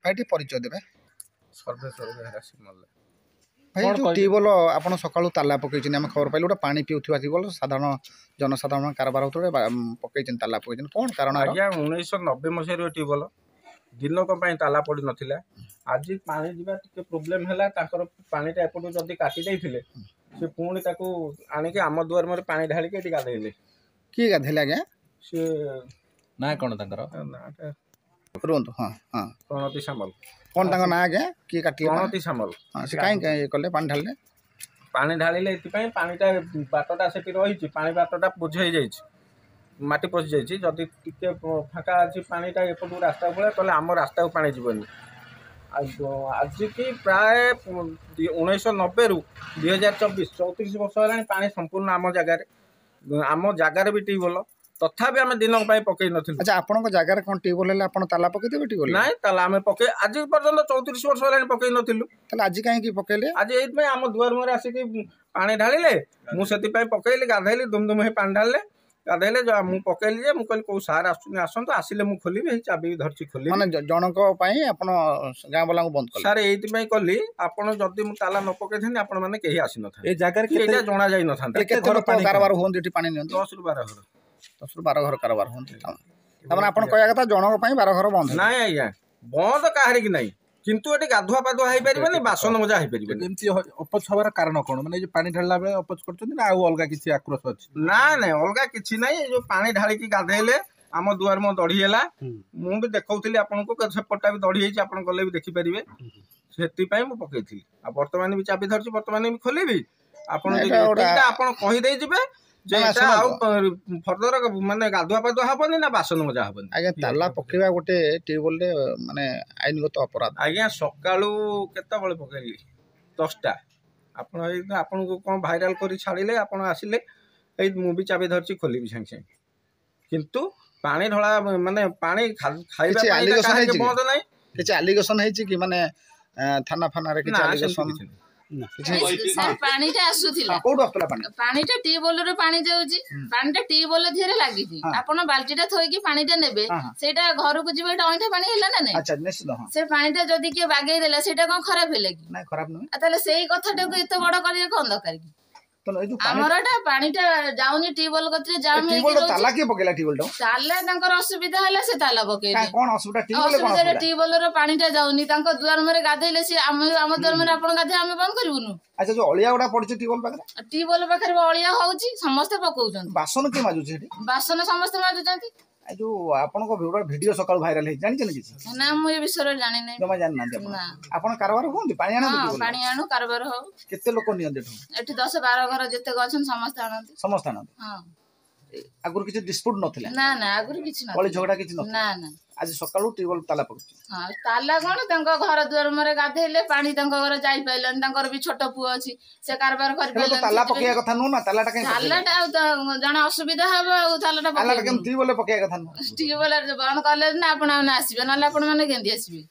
भाई टी परिचय देबे सर्वेश्वर बेहरा सिमल भाई जो ट्यूबवेल आपन सकाळू ताला पकैछन हम खबर पाइलु पानी पिउथुवा ट्यूबवेल साधारण जनसाधारण कारबार होतरे पकैछन ताला पकैछन कोन कारण आज्ञा 1990 मसिया ट्यूबवेल दिनक ताला पड़ी नथिला आज पानी जीवा टिके प्रोब्लेम हैला ताकर पानीटा एपटू जदी काटी दैथिले से पुणी ताकू आनिके आम दुआर मरे पानी ढालिके एटी गाधैले की गाधैले आज्ञा से ना कोन ताकर नाटा रुंतु हां हां प्रणति सामल कोन तांग ना आज्ञा की काटी प्रणति सामल हां से काई कले पानी ढालले एतिपई पानीटा बाटटा सेटी रहिछि पानी बाटटा बुझाई जाइछि माटी पशि जाइछि जदि टिके फाका अछि पानीटा एपटू रास्ता पळे तले आम रास्ता को पानी जीवनी आज की प्राय 1990 रु 2024 34 वर्ष है पानी संपूर्ण आम जगार भी ट्यूबवेल तथापि आम दिन पकई न। अच्छा आपण जगार कौन ट्यूबवेल है ताला पकई देबे ट्यूबवेल ना ताला आम पकई आज पर्यंत 34 वर्ष है पकई नथिलु आज कहीं पकईले आज ये आम दुआर मुहर आसिक पानी ढालिले मुझे पकईली गाधेली दुमदुम हे पानी ढालिले गाधेले मु पकईली जे मु कहली को सार आसंतु आसिले मु खोलिबे चाबी धरची खोलिबे माने जनक पई आपण गां वाला को बंद कर सार एति पई कहली आपण जदी मु ताला न पकईथनि आपण माने केही आसी न था ए जागर केटा जोना जाई न था केते घर कारबार होन दिटी पानी नियंत 10 रु 12 घर 10 रु 12 घर कारबार होन तमन आपण कहया कथा जनक पई 12 घर बंद नाही आज्ञा बंद काहरे की नाही किंतु एटी गाधुआ पाधुआ हाई परिबनी बासन मजा हाई परिबनी एमती अपच हबार कारण कोन माने जे पानी ढालला बेले अपच करछन ना आ अलगा किछि आक्रोश अछि ना ना अलगा किछि नाही जो पानी ढाली की गाधेले आम दुआर मो दढ़ी हैला मु भी देखौथिली आपन को सेपटा भी दढ़ी हेछि आपन गले भी देखि परिबे सेति पई मु पकैथिली आ वर्तमान भी चाबी धरछि वर्तमान भी खोलेबी आपन आपन कहि देइ जिबे जे फर्दर माने गाधुआ पाधुआ हबनी ना बासन मजा हबनी। आज्ञा ताला पकेबा गोटे ट्यूबवेल रे माने आईनगत अपराध आज्ञा सकाळू केते बळे पकेली 10टा आपन को कोन भाइराल करी छाड़िले आपन आसिले ए मु भी चाबी धरछि खोलिबी संग संग किंतु पानी ढळा माने पानी खाइबा पानी बंद नाही किछ एलिगेशन हेछि कि माने थाना फाना रे किछ एलिगेशन पानीटा आसुथिला कोड आस्तला पानीटा ट्यूबवेल रे पानी जाउची पानीटा ट्यूबवेल धीरे लागिची आपण बाल्टीटा थोइकी पानीटा नेबे सेटा घर को जिबे डॉइठा पानी हैला ना नै अच्छा निश्चित हां से पानीटा जदी के बागै देला सेटा कोन खराब हेले की नै खराब नै ताले सेही कथाटा को एते बड़ करिया कोन दरकार की हमरटा पानीटा जाउनी ट्यूबवेल कतरे जाम हे ट्यूबवेल ताला के पकेला ट्यूबवेल ताला तांकर असुविधा हैला से ताला पकेले कोन असुविधा ट्यूबवेल कोन असुविधा ट्यूबवेल रो पानीटा जाउनी तांको दुआर मरे गाधैले से हम दुआर मरे आपण गाधे हम बंद करबुनु। अच्छा जो अलिया गुडा पड़छ ट्यूबवेल पाखरे ट्यूबवेल पाखरे अलिया होउची समस्त पकौछन बासन के माजु छेटी बासन समस्त माजुचंती जो आपन को वीडियो सकाळ भाइराल हे जानि छन किछि ना मु ए विषय जानि नै जमा जानि ना आपन कारबार होंदी पानी आना हां पानी आनु कारबार हो केते लोक नियंते एठी 10 12 घर जते गछन समस्त आनंती हां आगुर किछि डिस्प्यूट नथिला ना ना आगुर किछि न बळी झगड़ा किछि न ना ना आज सकाळू ट्यूबवेल ताला पकछि हां ताला कोन तांको घर दुआर मरे गाधेले पानी तांको घर जाई पाइलन तांकर भी छोट पुओ अछि से कारबार कर पेलन ताला पकिया कथा नु ना तालाटा कहीं तालाटा जण असुविधा हबो तालाटा पकिया ट्यूबवेल पकिया कथा नु ट्यूबवेल बंद करले ना आपण आसीबे नाले आपण माने केंदी आसीबे।